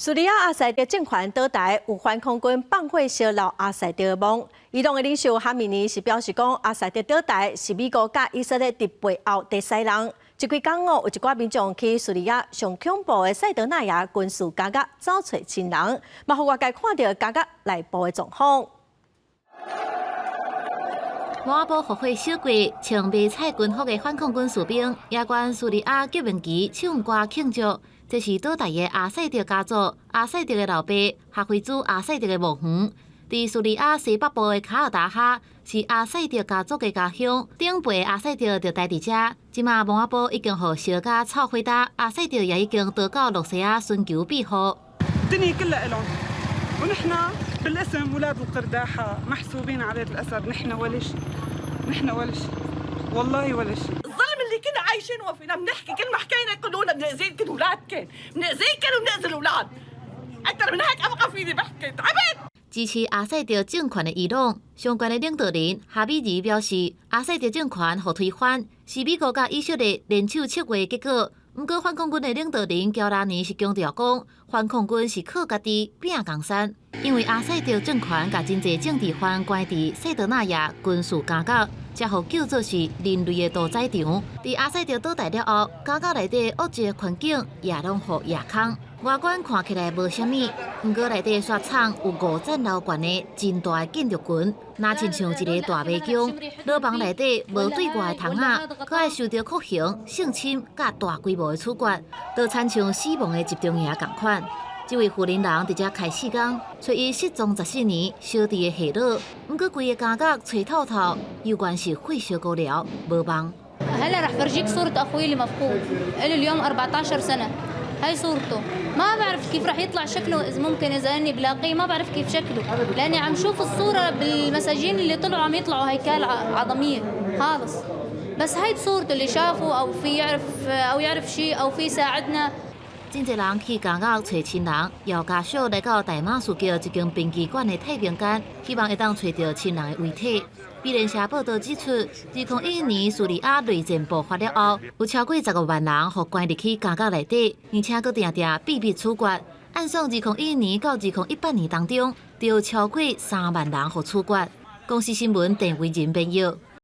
叙利亚阿塞迪政权倒台，有反恐军放火烧闹阿塞迪的梦。伊朗的领袖哈米尼是表示讲，阿塞迪倒台是美国甲以色列伫背后第三人。这几天有一寡民众去叙利亚上恐怖的塞德纳亚军事监狱找找亲人，嘛互外界看到监狱内部的状况。 摩布复火烧过，穿迷彩军服的反恐军士兵，夜观叙利亚救援旗唱歌庆祝。这是倒台的阿塞迪家族，阿塞迪的老爸哈菲兹阿塞迪的墓园。伫叙利亚西北部的卡尔达哈，是阿塞迪家族的家乡。顶辈阿塞迪就待伫遮，即马摩布已经互烧甲臭火搭，阿塞迪也已经逃到洛西亚寻求庇护。 الدنيا كلها إلهم ونحن بالاسم ولاد القرداحة محسوبين على يد الأسد نحن ولا شيء نحن ولا شيء والله ولا شيء الظلم اللي كنا عايشينه فينا بنحكي كل ما حكينا يقولوا لنا بنأذيكم اولادكم بنأذيكم وبنأذي الاولاد اكثر من هيك ابقى فيني بحكي تعبت 支持阿塞迪政权的伊朗相关的领导人哈米尼表示，阿塞迪政权互推翻是美国甲以色列联手策划的结果。不过，反恐军的领导人乔拉尼是强调讲，反恐军是靠家己拼江山，因为阿塞迪政权甲真侪政治犯关伫塞德纳亚军事监狱，才互叫做是人类的屠宰场。伫阿塞迪倒台了后，监狱内底恶劣环境也拢互夜空。 外观看起来无啥物，不过内底雪场有5层楼高的真大的建筑群，那亲像一个大迷宫。牢房内底无对外的窗仔，搁爱受到酷刑、性侵甲大规模的处决，都亲像死亡的集中营同款。这位富人人伫遮开4天，找伊失踪14年小弟的下落，不过规个监狱找透透，有关是火烧高寮，无望。 هلا رح فرجيك صورة أخوي اللي مفقود، إلي اليوم 14 سنة، هاي صورته، ما بعرف كيف رح يطلع شكله إذا ممكن إذا إني بلاقيه ما بعرف كيف شكله، لأني عم شوف الصورة بالمساجين اللي طلعوا عم يطلعوا هيكال عظمية خالص، بس هاي صورته اللي شافه أو في يعرف شيء أو في يساعدنا. 真侪人去监狱找亲人，也家属来到大马士革一间殡仪馆的太平间，希望会当找到亲人的遗体。美联社报道指出，2011年叙利亚内战爆发了后，有超过15万人被关入去监狱内底，而且佫定定秘密处决。按算2011年到2018年当中，就有超过3万人被处决。公司新闻陈维仁编译。